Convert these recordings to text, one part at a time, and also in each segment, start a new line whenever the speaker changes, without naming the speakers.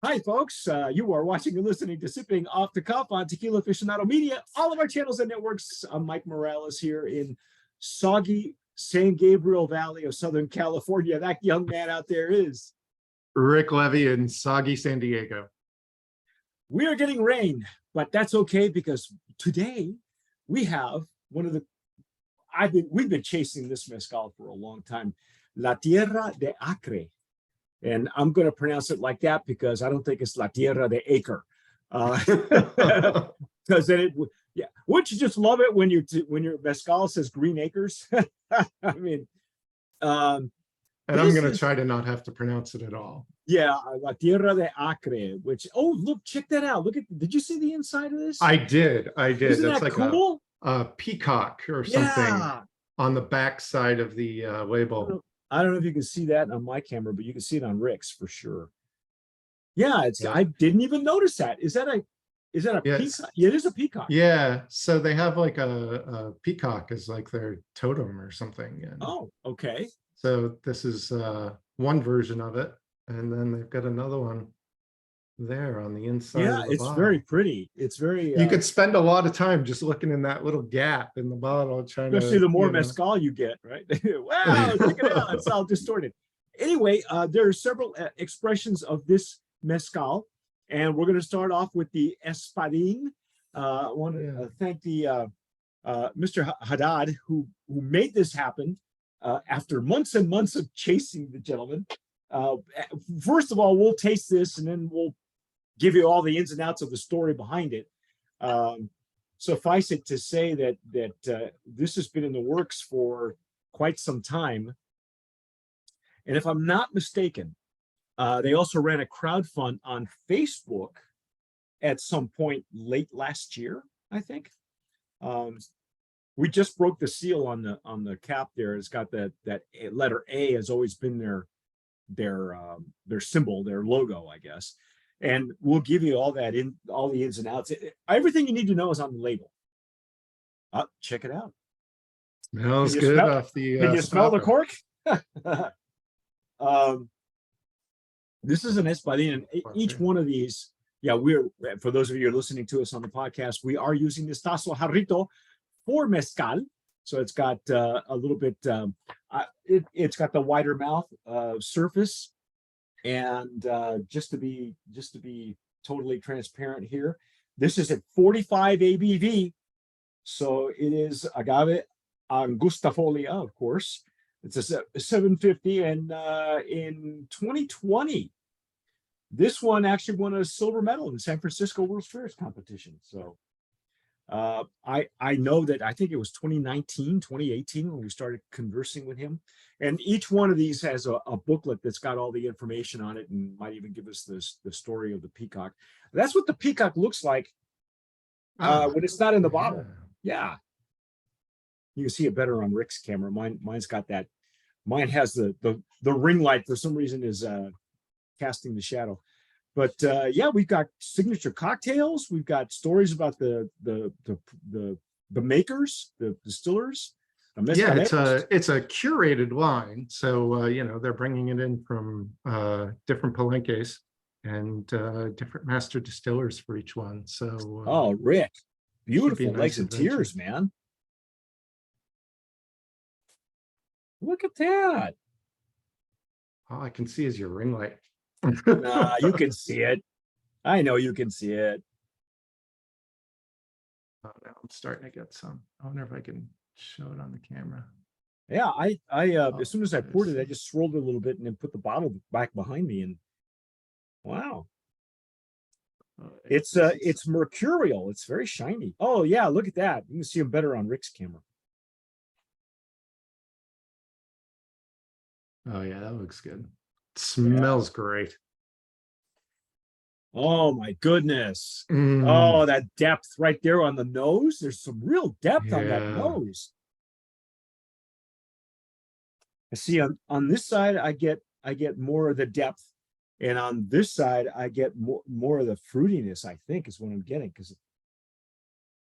Hi, folks. You are watching and listening to Sipping Off the Cuff on Tequila Aficionado Media. All of our channels and networks. I'm Mike Morales here in soggy San Gabriel Valley of Southern California. That young man out there is
Rick Levy in soggy San Diego.
We are getting rain, but that's okay because today we have one of the we've been chasing this mezcal for a long time, La Tierra de Acre. And I'm going to pronounce it like that because I don't think it's La Tierra de Acre. Because then it, yeah, wouldn't you just love it when your mezcal says Green Acres? I mean,
and I'm going to try to not have to pronounce it at all.
Yeah, La Tierra de Acre, which, oh, look, check that out. Look at, did you see the inside of this?
I did.
Isn't
That's
that
like
cool?
a peacock or something on the back side of the label.
I don't know if you can see that on my camera, but you can see it on Rick's for sure. Yeah, it's. I didn't even notice that. Is that a peacock? Yeah, it is a peacock.
Yeah, so they have like a peacock as like their totem or something. And
oh, okay.
So this is one version of it, and then they've got another one there on the inside.
Yeah,
of the
it's
bottle.
very pretty. It's very.
You could spend a lot of time just looking in that little gap in the bottle, trying
especially the more mezcal you get, right? Wow, check it out. It's all distorted. Anyway, there are several expressions of this mezcal, and we're going to start off with the Espadin. I want to thank the Mr. Haddad who made this happen after months and months of chasing the gentleman. First of all, we'll taste this, and then we'll give you all the ins and outs of the story behind it. Suffice it to say that this has been in the works for quite some time. And if I'm not mistaken, they also ran a crowdfund on Facebook at some point late last year, I think. We just broke the seal on the cap there. It's got that letter A has always been their symbol, their logo, I guess. And we'll give you all that all the ins and outs. Everything you need to know is on the label. Check it out.
Smells good off the.
Can you smell the cork? This is an Espadin, and each one of these. Yeah, for those of you who are listening to us on the podcast, we are using this Tazo Jarrito for mezcal. So it's got a little bit. It's got the wider mouth surface. And just to be totally transparent here, this is at 45 ABV, so it is agave angustifolia, of course. It's a 750, and in 2020, this one actually won a silver medal in the San Francisco World Spirits competition. So I know that I think it was 2019, 2018 when we started conversing with him. And each one of these has a booklet that's got all the information on it, and might even give us the story of the peacock. That's what the peacock looks like when it's not in the bottle. Yeah. You can see it better on Rick's camera. Mine's got that. Mine has the ring light for some reason is casting the shadow. But yeah, we've got signature cocktails. We've got stories about the makers, the distillers.
Yeah, it's a curated line. So they're bringing it in from different palenques and different master distillers for each one. So
oh, Rick, beautiful legs and tears, man. Look at that.
All I can see is your ring light.
Nah, you can see it. I know you can see it.
Oh, now I'm starting to get some. I wonder if I can show it on the camera.
Yeah, I as soon as I poured it, I just swirled it a little bit and then put the bottle back behind me, and wow. It's mercurial. It's very shiny. Oh yeah, look at that. You can see them better on Rick's camera.
Oh yeah, that looks good. It smells great.
Oh my goodness. Oh, that depth right there on the nose. There's some real depth on that nose. I see on this side I get more of the depth, and on this side I get more of the fruitiness, I think is what I'm getting. Because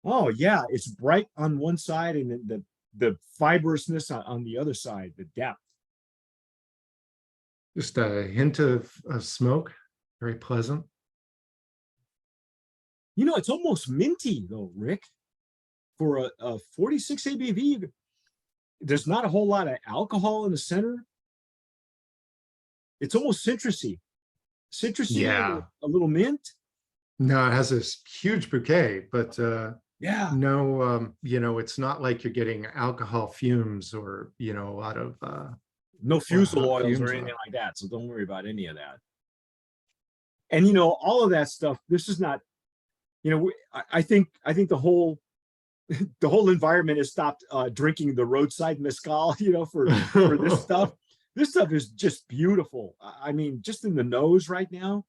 oh yeah, it's bright on one side and then the fibrousness on the other side, the depth.
Just a hint of smoke very pleasant.
You know, it's almost minty though, Rick. For a 46 ABV, there's not a whole lot of alcohol in the center. It's almost citrusy.
Yeah.
A little mint.
No, it has this huge bouquet, but
Yeah.
no, you know, it's not like you're getting alcohol fumes or, you know, a lot of
No fusel oils
fumes
or anything like that. So don't worry about any of that. And you know, all of that stuff, this is not, you know, I think the whole environment has stopped drinking the roadside mezcal, you know, for this stuff. This stuff is just beautiful. I mean, just in the nose right now.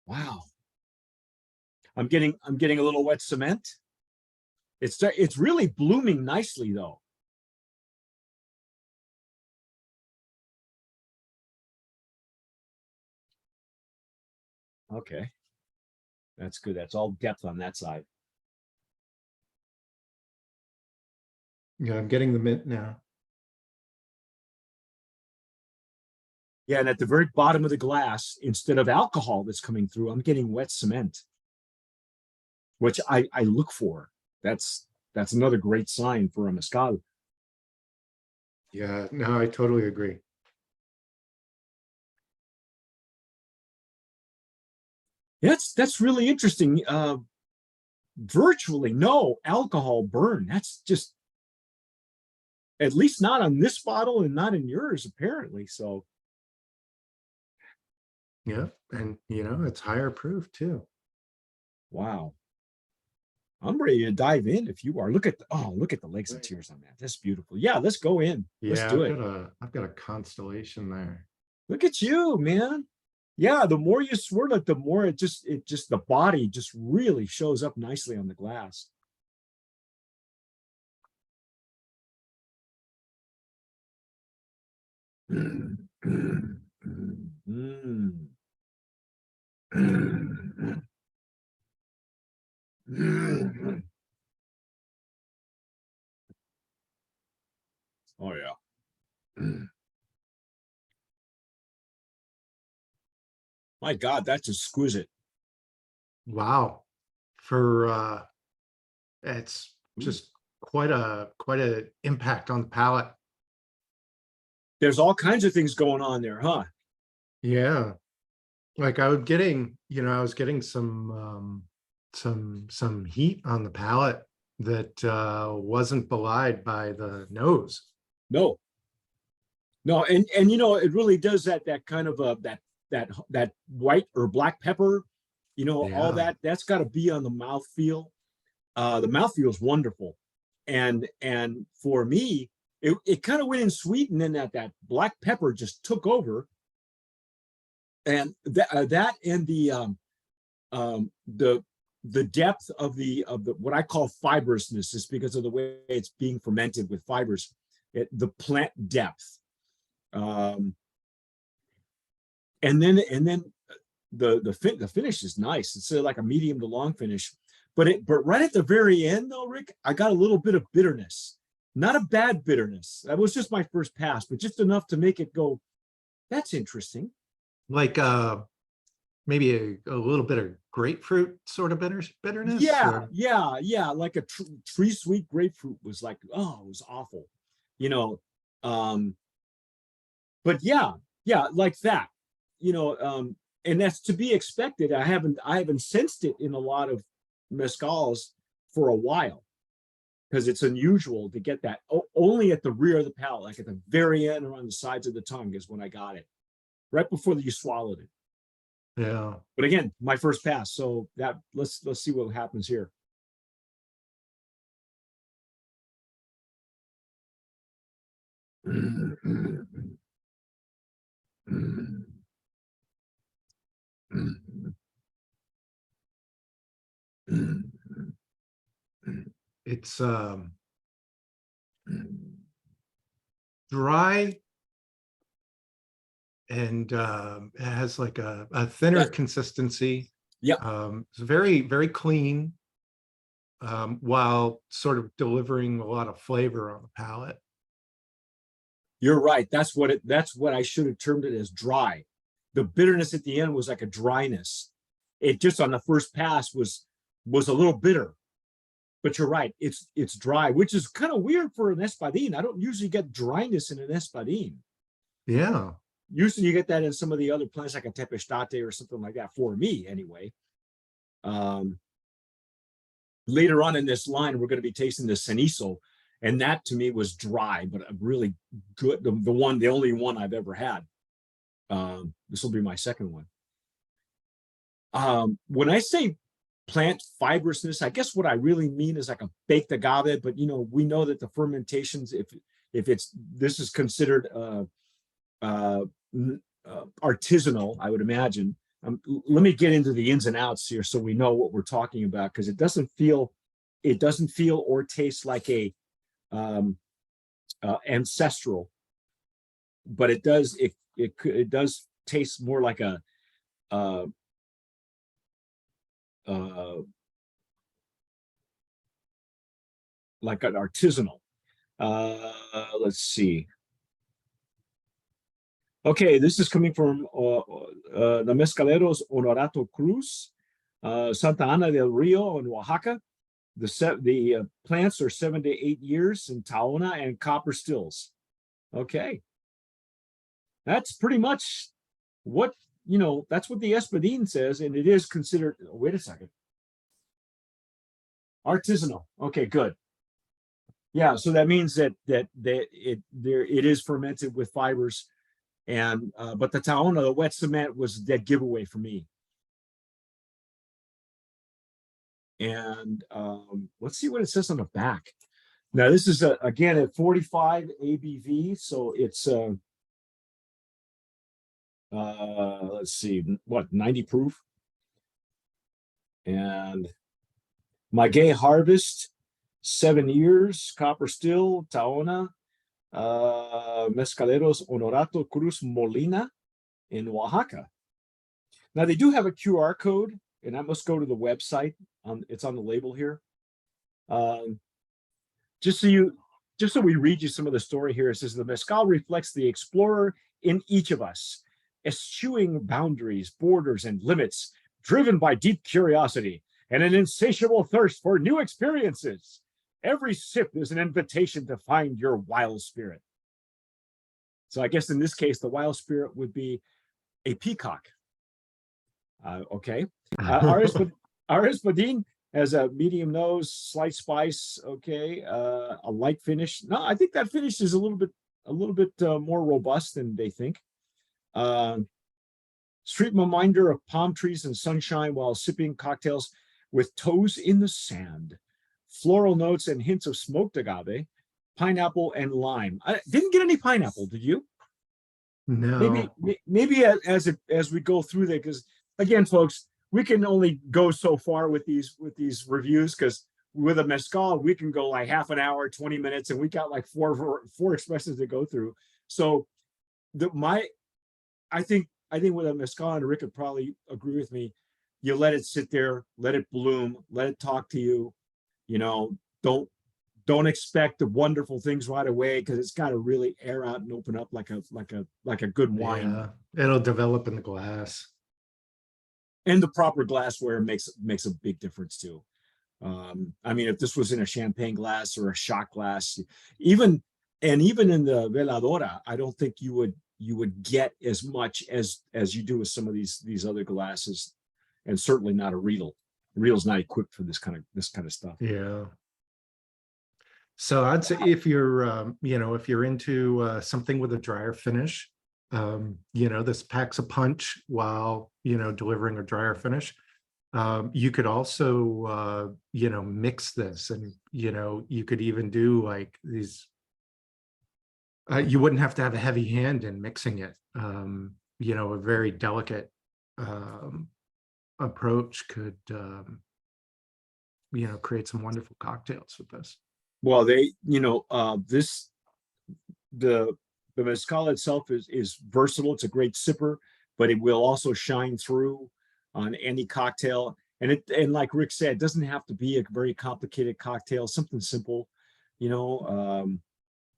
Wow. I'm getting a little wet cement. It's really blooming nicely though. Okay. That's good. That's all depth on that side.
Yeah, I'm getting the mint now.
Yeah, and at the very bottom of the glass, instead of alcohol that's coming through, I'm getting wet cement, which I look for. That's another great sign for a mezcal.
Yeah, no, I totally agree.
That's really interesting. Virtually no alcohol burn. That's just, at least not on this bottle and not in yours, apparently. So
Yeah, and you know, it's higher proof too.
wow. I'm ready to dive in if you are. Look at the legs and tears on that. That's beautiful. Yeah, let's go in. Let's
Yeah,
do it.
I've got a constellation there.
Look at you, man. Yeah, the more you swirl it, the more it just the body just really shows up nicely on the glass. Mm. Oh yeah. My God, that's exquisite.
Wow. For it's just quite a impact on the palate.
There's all kinds of things going on there, huh?
Yeah. Like I was getting, you know, I was getting some heat on the palate that wasn't belied by the nose.
No, no, and you know, it really does that kind of that white or black pepper, you know, all
Yeah.
that's got to be on the mouthfeel. The mouthfeel is wonderful, and for me, it kind of went in sweet, and then that black pepper just took over, and that and the depth of the what I call fibrousness is because of the way it's being fermented with fibers, the plant depth, and then the finish is nice. It's like a medium to long finish, but right at the very end though, Rick, I got a little bit of bitterness, not a bad bitterness. That was just my first pass, but just enough to make it go, that's interesting.
Like maybe a little bit of grapefruit sort of bitterness.
Yeah, yeah. Like a tree sweet grapefruit was like, oh, it was awful, you know. But yeah, like that, you know. And that's to be expected. I haven't sensed it in a lot of mezcals for a while, because it's unusual to get that only at the rear of the palate, like at the very end or on the sides of the tongue is when I got it, right before you swallowed it.
Yeah.
But again, my first pass, so that let's see what happens here.
It's dry and it has like a thinner consistency.
Yeah.
It's very, very clean, while sort of delivering a lot of flavor on the palate.
You're right. That's what I should have termed it as dry. The bitterness at the end was like a dryness. It just on the first pass was a little bitter. But you're right. It's dry, which is kind of weird for an Espadin. I don't usually get dryness in an Espadin.
Yeah.
Usually you get that in some of the other plants like a Tempestate or something like that, for me anyway. Later on in this line, we're going to be tasting the Cenizo, and that to me was dry, but a really good, the only one I've ever had. This will be my second one. When I say plant fibrousness, I guess what I really mean is like a baked agave, but we know that the fermentations, if this is considered artisanal, I would imagine. Let me get into the ins and outs here so we know what we're talking about, because it doesn't feel or taste like a ancestral, but it does taste more like a like an artisanal. Let's see. Okay, this is coming from the Mezcaleros Honorato Cruz, Santa Ana del Rio in Oaxaca. The plants are 7 to 8 years in Taona and copper stills. Okay. That's pretty much what, that's what the Espadin says, and it is considered, wait a second. Artisanal. Okay, good. Yeah, so that means that it is fermented with fibers. And but the Taona, the wet cement, was a dead giveaway for me. And let's see what it says on the back. Now this is again at 45 ABV, so it's let's see, what, 90 proof. And Maguey Harvest, 7 years, copper still, Taona. Mezcaleros Honorato Cruz Molina in Oaxaca. Now they do have a QR code, and I must go to the website. It's on the label here. Just so we read you some of the story here. It says the mezcal reflects the explorer in each of us, eschewing boundaries, borders, and limits, driven by deep curiosity and an insatiable thirst for new experiences. Every sip is an invitation to find your wild spirit. So I guess in this case, the wild spirit would be a peacock. Okay. Our Espadin has a medium nose, slight spice. Okay. A light finish. No, I think that finish is a little bit more robust than they think. Street reminder of palm trees and sunshine while sipping cocktails with toes in the sand. Floral notes and hints of smoked agave, pineapple, and lime. I didn't get any pineapple, did you?
No.
Maybe as we go through that, because again, folks, we can only go so far with these reviews, because with a mezcal we can go like half an hour, 20 minutes, and we got like four expressions to go through. So I think with a mezcal, and Rick would probably agree with me, you let it sit there, let it bloom, let it talk to you. Don't expect the wonderful things right away, because it's got to really air out and open up like a good wine.
Yeah, it'll develop in the glass.
And the proper glassware makes a big difference too. I mean, if this was in a champagne glass or a shot glass, even in the veladora, I don't think you would get as much as you do with some of these other glasses, and certainly not a Riedel. Riedel's not equipped for this kind of stuff.
Yeah. So I'd say if you're into something with a drier finish, this packs a punch while delivering a drier finish. You could also mix this, and you could even do like these. You wouldn't have to have a heavy hand in mixing it. A very delicate approach could create some wonderful cocktails with this.
Well, the mezcal itself is versatile. It's a great sipper, but it will also shine through on any cocktail. And like Rick said, it doesn't have to be a very complicated cocktail, something simple.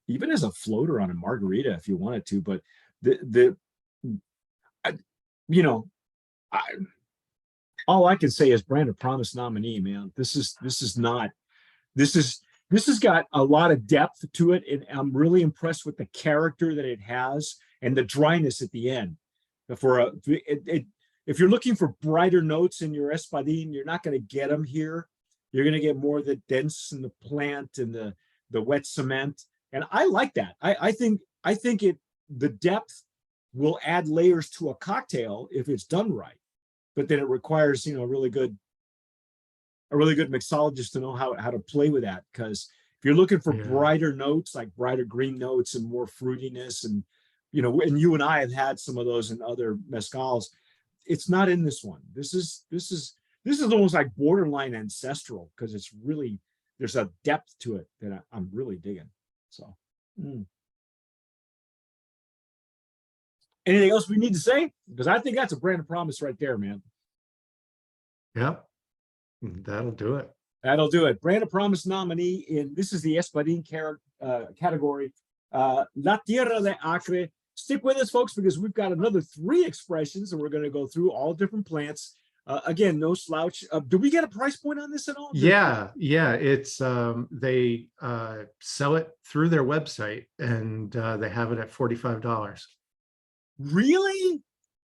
even as a floater on a margarita if you wanted to. But the you know, I, all I can say is brand of promise nominee, man. This has got a lot of depth to it, and I'm really impressed with the character that it has and the dryness at the end. If you're looking for brighter notes in your Espadin, you're not going to get them here. You're going to get more of the dense and the plant and the wet cement, and I like that. I think the depth will add layers to a cocktail if it's done right, but then it requires a really good mixologist to know how to play with that. Because if you're looking for brighter notes, like brighter green notes and more fruitiness, and and you and I have had some of those in other mezcals, it's not in this one. This is almost like borderline ancestral, because it's really, there's a depth to it that I'm really digging. So anything else we need to say? Because I think that's a brand of promise right there, man.
Yep. That'll do it.
That'll do it. Brand of promise nominee this is the Espadin category. La Tierra de Acre. Stick with us, folks, because we've got another 3 expressions, and we're going to go through all different plants. Again, no slouch. Do we get a price point on this at all?
Yeah. It's they sell it through their website, and they have it at $45.
Really?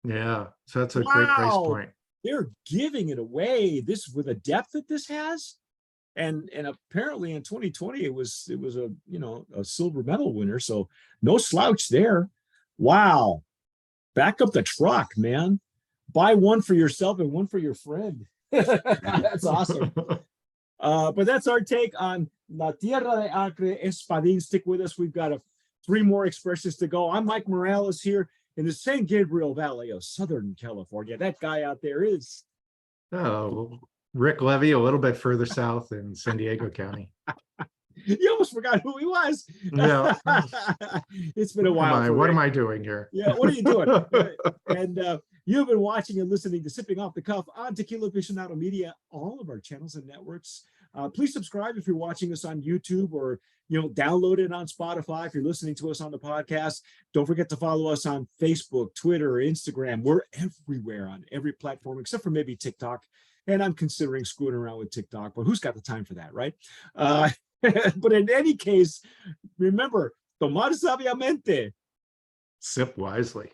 Yeah. So that's a great price point.
They're giving it away. This, with the depth that this has, and apparently in 2020 it was a silver medal winner. So no slouch there. Wow. Back up the truck, man. Buy one for yourself and one for your friend. That's awesome. But that's our take on La Tierra de Acre Espadin. Stick with us. We've got 3 more expressions to go. I'm Mike Morales here in the San Gabriel Valley of Southern California. That guy out there is
Rick Levy, a little bit further south in San Diego County.
You almost forgot who he was.
No.
It's been a while.
What am I doing here?
Yeah, what are you doing? And you've been watching and listening to Sipping Off the Cuff on Tequila Aficionado Media, all of our channels and networks. Please subscribe if you're watching us on YouTube, or download it on Spotify if you're listening to us on the podcast. Don't forget to follow us on Facebook, Twitter, Instagram. We're everywhere on every platform except for maybe TikTok. And I'm considering screwing around with TikTok, but who's got the time for that, right? But in any case, remember, tomar sabiamente.
Sip wisely.